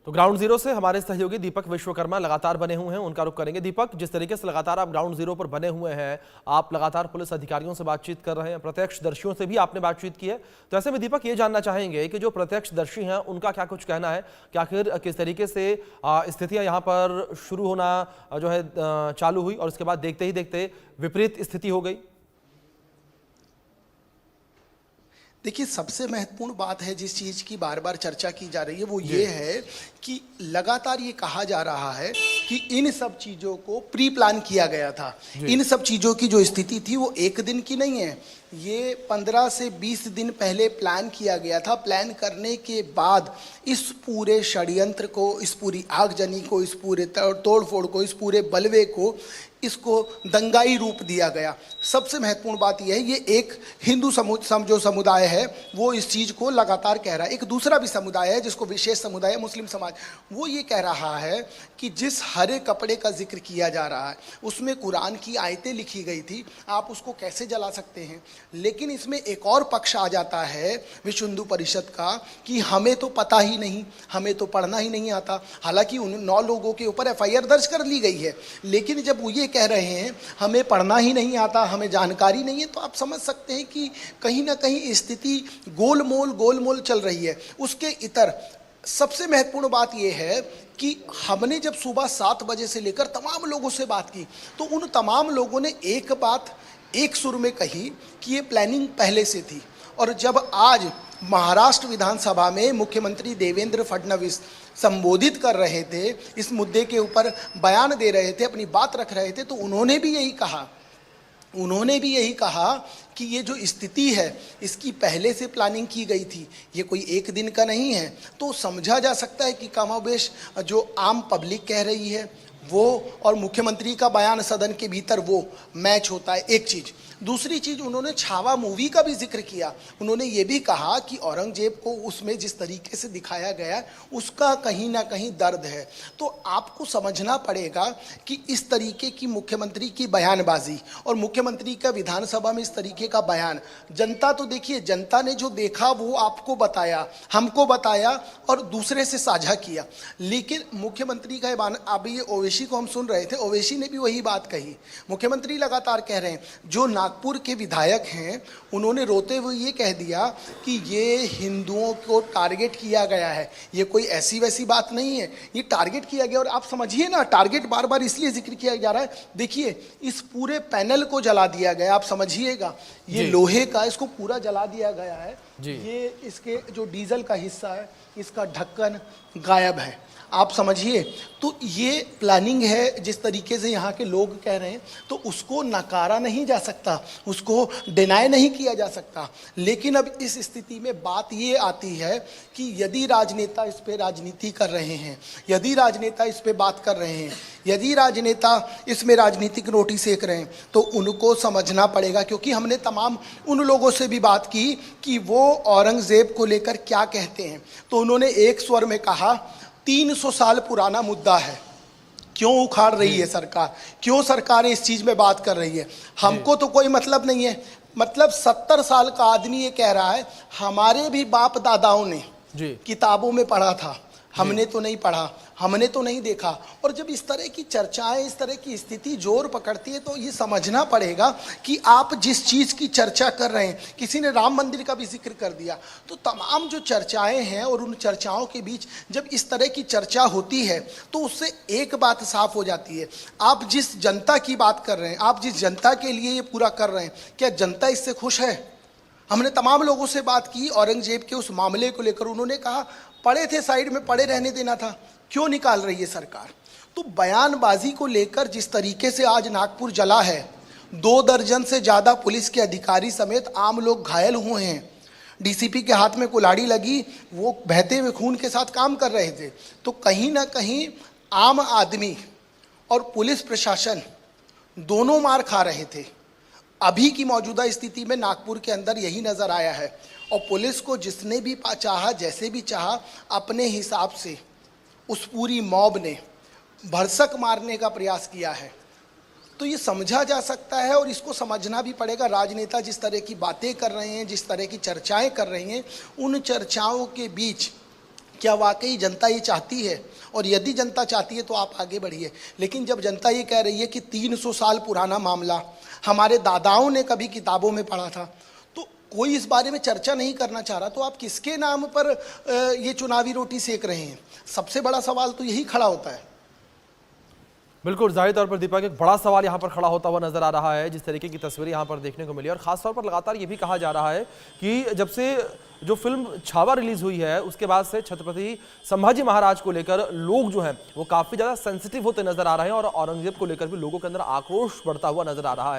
तो ground zero से हमारे सहयोगी दीपक विश्वकर्मा लगातार बने हुए हैं, उनका रुख करेंगे। दीपक, जिस तरीके से लगातार आप ग्राउंड जीरो पर बने हुए हैं, आप लगातार पुलिस अधिकारियों से बातचीत कर रहे हैं, प्रत्यक्षदर्शियों से भी आपने बातचीत की है, तो ऐसे में दीपक ये जानना चाहेंगे कि जो प्रत्यक्षदर्शी हैं उनका क्या कुछ कहना है कि आखिर किस तरीके से स्थितियां यहाँ पर शुरू होना जो है चालू हुई और उसके बाद देखते ही देखते विपरीत स्थिति हो गई। देखिए, सबसे महत्वपूर्ण बात है जिस चीज़ की बार बार चर्चा की जा रही है वो ये है कि लगातार ये कहा जा रहा है कि इन सब चीज़ों को प्री प्लान किया गया था। इन सब चीज़ों की जो स्थिति थी वो एक दिन की नहीं है, ये 15 से 20 दिन पहले प्लान किया गया था। प्लान करने के बाद इस पूरे षड्यंत्र को, इस पूरी आगजनी को, इस पूरे तोड़फोड़ को, इस पूरे बलवे को, इसको दंगाई रूप दिया गया। सबसे महत्वपूर्ण बात यह है, ये एक हिंदू जो समुदाय है वो इस चीज़ को लगातार कह रहा है। एक दूसरा भी समुदाय है जिसको विशेष समुदाय है, मुस्लिम समाज, वो ये कह रहा है कि जिस हरे कपड़े का जिक्र किया जा रहा है उसमें कुरान की आयतें लिखी गई थी, आप उसको कैसे जला सकते हैं। लेकिन इसमें एक और पक्ष आ जाता है विश्व हिंदू परिषद का कि हमें तो पता ही नहीं, हमें तो पढ़ना ही नहीं आता। हालांकि उन 9 लोगों के ऊपर FIR दर्ज कर ली गई है, लेकिन जब वो ये कह रहे हैं हमें पढ़ना ही नहीं आता, हमें जानकारी नहीं है, तो आप समझ सकते हैं कि कहीं ना कहीं स्थिति गोलमोल चल रही है। उसके इतर सबसे महत्वपूर्ण बात यह है कि हमने जब सुबह 7 बजे से लेकर तमाम लोगों से बात की तो उन तमाम लोगों ने एक बात एक सुर में कही कि ये प्लानिंग पहले से थी। और जब आज महाराष्ट्र विधानसभा में मुख्यमंत्री देवेंद्र फडणवीस संबोधित कर रहे थे, इस मुद्दे के ऊपर बयान दे रहे थे, अपनी बात रख रहे थे, तो उन्होंने भी यही कहा कि ये जो स्थिति है इसकी पहले से प्लानिंग की गई थी, ये कोई एक दिन का नहीं है। तो समझा जा सकता है कि कमोबेश जो आम पब्लिक कह रही है वो और मुख्यमंत्री का बयान सदन के भीतर वो मैच होता है। एक चीज़, दूसरी चीज़, उन्होंने छावा मूवी का भी जिक्र किया। उन्होंने ये भी कहा कि औरंगजेब को उसमें जिस तरीके से दिखाया गया उसका कहीं ना कहीं दर्द है। तो आपको समझना पड़ेगा कि इस तरीके की मुख्यमंत्री की बयानबाजी और मुख्यमंत्री का विधानसभा में इस तरीके का बयान, जनता तो देखिए, जनता ने जो देखा वो आपको बताया, हमको बताया और दूसरे से साझा किया। लेकिन मुख्यमंत्री का बयान, अभी ये ओवैसी को हम सुन रहे थे, ओवैसी ने भी वही बात कही। मुख्यमंत्री लगातार कह रहे हैं, जो नागपुर के विधायक हैं उन्होंने रोते हुए ये कह दिया कि ये हिंदुओं को टारगेट किया गया है, ये कोई ऐसी वैसी बात नहीं है, ये टारगेट किया गया। और आप समझिए ना, टारगेट बार बार इसलिए जिक्र किया जा रहा है, देखिए इस पूरे पैनल को जला दिया गया, आप समझिएगा, ये लोहे का, इसको पूरा जला दिया गया है। ये इसके जो डीजल का हिस्सा है इसका ढक्कन गायब है, आप समझिए। तो ये प्लानिंग है जिस तरीके से यहाँ के लोग कह रहे हैं, तो उसको नकारा नहीं जा सकता, उसको डिनाई नहीं किया जा सकता। लेकिन अब इस स्थिति में बात ये आती है कि यदि राजनेता इस पे राजनीति कर रहे हैं, यदि राजनेता इस पे बात कर रहे हैं, यदि राजनेता इसमें राजनीतिक रोटी सेक रहे हैं, तो उनको समझना पड़ेगा। क्योंकि हमने तमाम उन लोगों से भी बात की कि वो औरंगजेब को लेकर क्या कहते हैं, तो उन्होंने एक स्वर में कहा 300 साल पुराना मुद्दा है, क्यों उखाड़ रही है सरकार, क्यों सरकार इस चीज में बात कर रही है, हमको तो कोई मतलब नहीं है। मतलब 70 साल का आदमी ये कह रहा है हमारे भी बाप दादाओं ने किताबों में पढ़ा था, हमने तो नहीं पढ़ा, हमने तो नहीं देखा। और जब इस तरह की चर्चाएं, इस तरह की स्थिति जोर पकड़ती है, तो ये समझना पड़ेगा कि आप जिस चीज़ की चर्चा कर रहे हैं, किसी ने राम मंदिर का भी जिक्र कर दिया, तो तमाम जो चर्चाएं हैं और उन चर्चाओं के बीच जब इस तरह की चर्चा होती है तो उससे एक बात साफ हो जाती है, आप जिस जनता की बात कर रहे हैं, आप जिस जनता के लिए ये पूरा कर रहे हैं, क्या जनता इससे खुश है। हमने तमाम लोगों से बात की औरंगजेब के उस मामले को लेकर, उन्होंने कहा पड़े थे साइड में, पड़े रहने देना था, क्यों निकाल रही है सरकार। तो बयानबाजी को लेकर जिस तरीके से आज नागपुर जला है, 2 दर्जन से ज़्यादा पुलिस के अधिकारी समेत आम लोग घायल हुए हैं, DCP के हाथ में कुल्हाड़ी लगी, वो बहते हुए खून के साथ काम कर रहे थे। तो कहीं ना कहीं आम आदमी और पुलिस प्रशासन दोनों मार खा रहे थे। अभी की मौजूदा स्थिति में नागपुर के अंदर यही नज़र आया है। और पुलिस को जिसने भी चाहा, जैसे भी चाहा, अपने हिसाब से उस पूरी मॉब ने भरसक मारने का प्रयास किया है। तो ये समझा जा सकता है और इसको समझना भी पड़ेगा। राजनेता जिस तरह की बातें कर रहे हैं, जिस तरह की चर्चाएं कर रहे हैं, उन चर्चाओं के बीच क्या वाकई जनता ये चाहती है? और यदि जनता चाहती है तो आप आगे बढ़िए। लेकिन जब जनता ये कह रही है कि 300 साल पुराना मामला हमारे दादाओं ने कभी किताबों में पढ़ा था, तो कोई इस बारे में चर्चा नहीं करना चाह रहा, तो आप किसके नाम पर ये चुनावी रोटी सेक रहे हैं? सबसे बड़ा सवाल तो यही खड़ा होता है। बिल्कुल, जाहिर तौर पर दीपक एक बड़ा सवाल यहाँ पर खड़ा होता हुआ नजर आ रहा है, जिस तरीके की तस्वीरें यहाँ पर देखने को मिली। और खासतौर पर लगातार ये भी कहा जा रहा है कि जब से जो फिल्म छावा रिलीज हुई है उसके बाद से छत्रपति संभाजी महाराज को लेकर लोग जो हैं वो काफी ज्यादा सेंसिटिव होते नजर आ रहे हैं और औरंगजेब को लेकर भी लोगों के अंदर आक्रोश बढ़ता हुआ नजर आ रहा है।